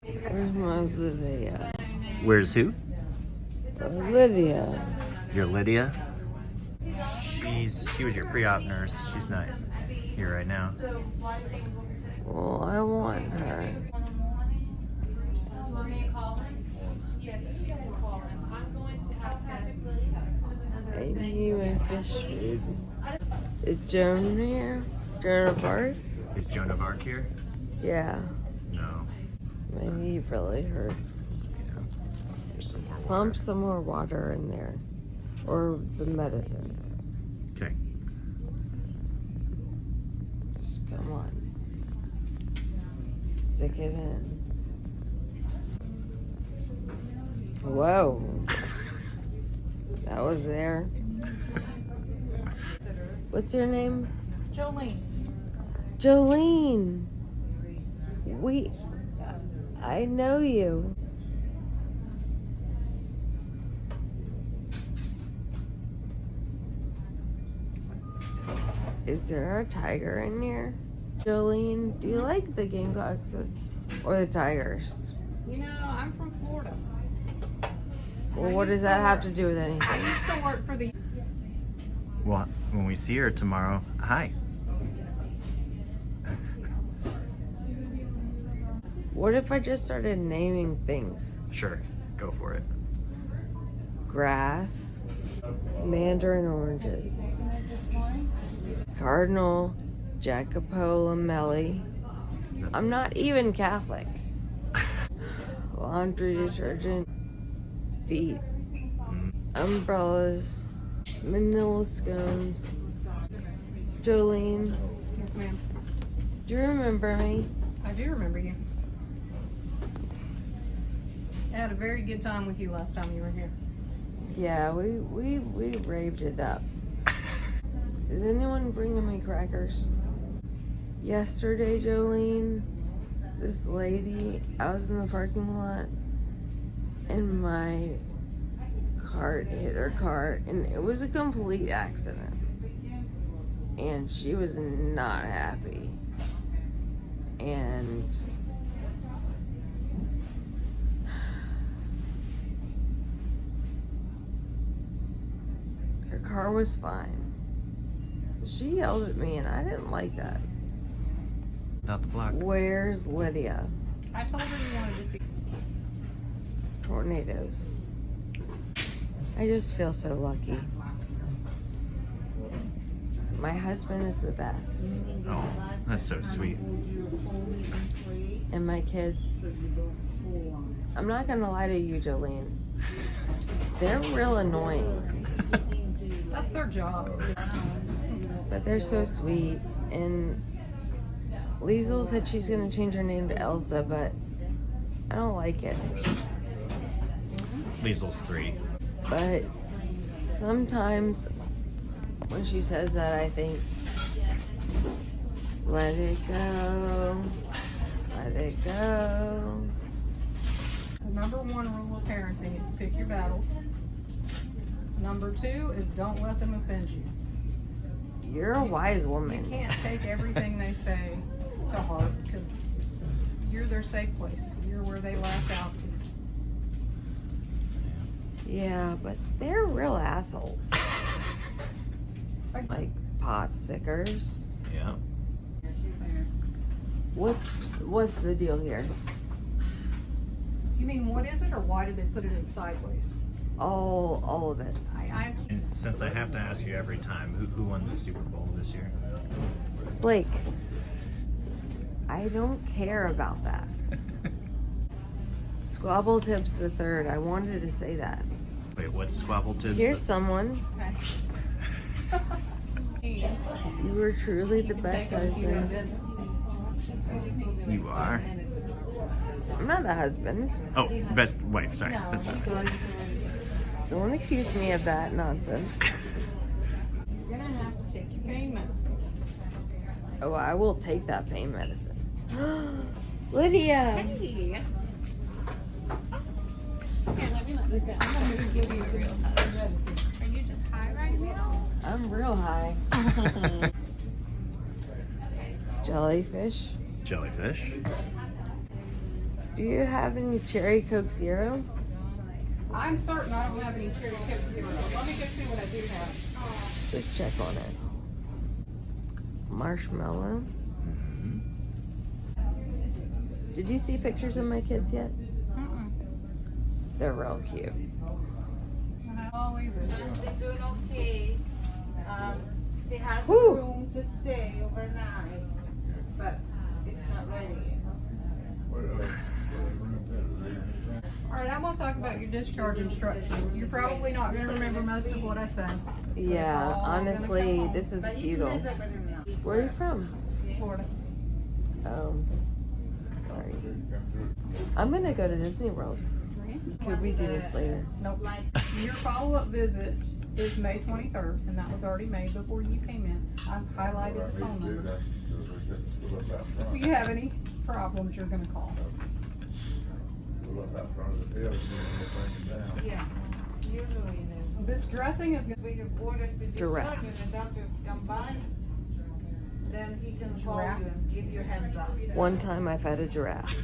Where's my Lydia? Where's who? Lydia. Your Lydia? She was your pre-op nurse. She's not here right now. Well, I want her. I need my fish food. Is Joan here? Joan of Arc? Is Joan of Arc here? Yeah. No. My knee really hurts. Yeah. There's some more water. Pump some more water in there. Or the medicine. Okay. Just come on. Stick it in. Whoa. That was there. What's your name? Jolene. Jolene. I know you. Is there a tiger in here? Jolene, do you like the Gamecocks or the Tigers? You know, I'm from Florida. Well, what does that have to do with anything? I used to work for the... Well, when we see her tomorrow, hi. What if I just started naming things? Sure, go for it. Grass, mandarin oranges, cardinal, jacopo lamelli. I'm not even Catholic. Laundry detergent, feet, umbrellas, manila scones. Jolene, Yes, ma'am. do you remember me? I do remember you. I had a very good time with you last time you were here. Yeah, we raved it up. Is anyone bringing me crackers? Yesterday, Jolene, this lady, I was in the parking lot and my cart hit her car and it was a complete accident. And she was not happy. And her car was fine. She yelled at me and I didn't like that. Out the block. Where's Lydia? I told her you wanted to see... Tornadoes. I just feel so lucky. My husband is the best. Oh, that's so sweet. And my kids, I'm not gonna lie to you, Jolene. They're real annoying. That's their job. But they're so sweet. And Liesel said she's gonna change her name to Elsa, but I don't like it. Liesel's 3. But sometimes when she says that, I think, let it go, let it go. The number one rule of parenting is pick your battles. Number 2 is don't let them offend you. You're a wise You woman. can't take everything they say to heart because you're their safe place. You're where they lash out to. Yeah, but they're real assholes. Like pot stickers. Yeah. What's the deal here? You mean what is it, or why did they put it in sideways? All of it. And since I have to ask you every time, who won the Super Bowl this year? Blake, I don't care about that. Squabble Tips the Third. I wanted to say that. Wait, what's Squabble Tips? Here's someone. Okay. You were truly the best husband. You are? I'm not a husband. Oh, best wife, sorry. That's right. Don't accuse me of that nonsense. You're gonna have to take your pain medicine. Oh, I will take that pain medicine. Lydia! Hey. Okay, let me let this down. I'm gonna give you a real medicine. Are you just high right now? I'm real high. Jellyfish. Jellyfish. Do you have any cherry Coke Zero? I'm certain I don't have any cherry Coke Zero. Let me go see what I do have. Just check on it. Marshmallow. Did you see pictures of my kids yet? Mm-mm. They're real cute. And I always is. They're doing okay. They have Whew. room to stay overnight, but it's not ready yet. All right, I'm gonna talk about your discharge instructions. You're probably not gonna remember most of what I said. Yeah, all gonna honestly, come this is But you futile. can visit with him now. Where are you from? Florida. Sorry. I'm gonna go to Disney World. Could we do this later? Nope. Your follow-up visit is May 23rd, and that was already made before you came in. I've highlighted the phone number. If you have any problems, you're gonna call. Yeah, usually it is. This dressing is gonna We have orders to Giraffe. discharge when the doctors come by. Then he can call Giraffe. you and give you a heads up. One time I've had a giraffe.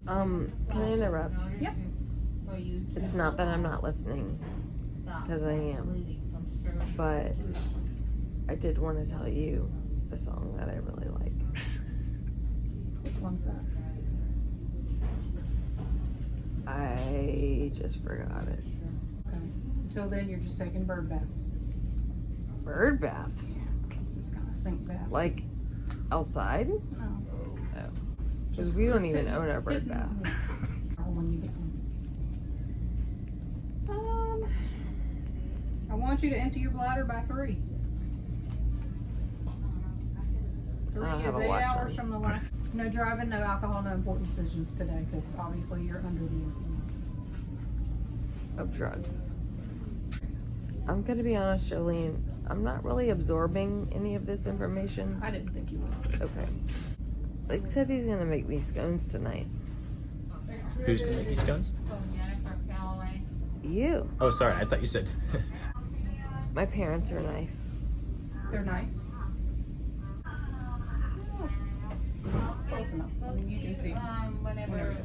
Can I interrupt? Yep. For you to It's not that I'm not listening, stop because I am. bleeding from surgery. But I did want to tell you a song that I really like. Which one's that? I just forgot it. Okay. Until then, you're just taking bird baths. Bird baths? Just kind of sink baths. Like outside? No. Because we don't even Just own a bird hitting- bath. Or when you get home. I want you to empty your bladder by 3. 3 I don't is have a 8 watch hours on. from the last. No driving, no alcohol, no important decisions today, because obviously you're under the influence. Of drugs. I'm gonna be honest, Jolene. I'm not really absorbing any of this information. I didn't think you would. Okay. Like said he's gonna make me scones tonight. Who's gonna make you scones? From Jennifer Calloway. You. Oh, sorry. I thought you said. My parents are nice. They're nice. Close enough. I mean, you can see. Whenever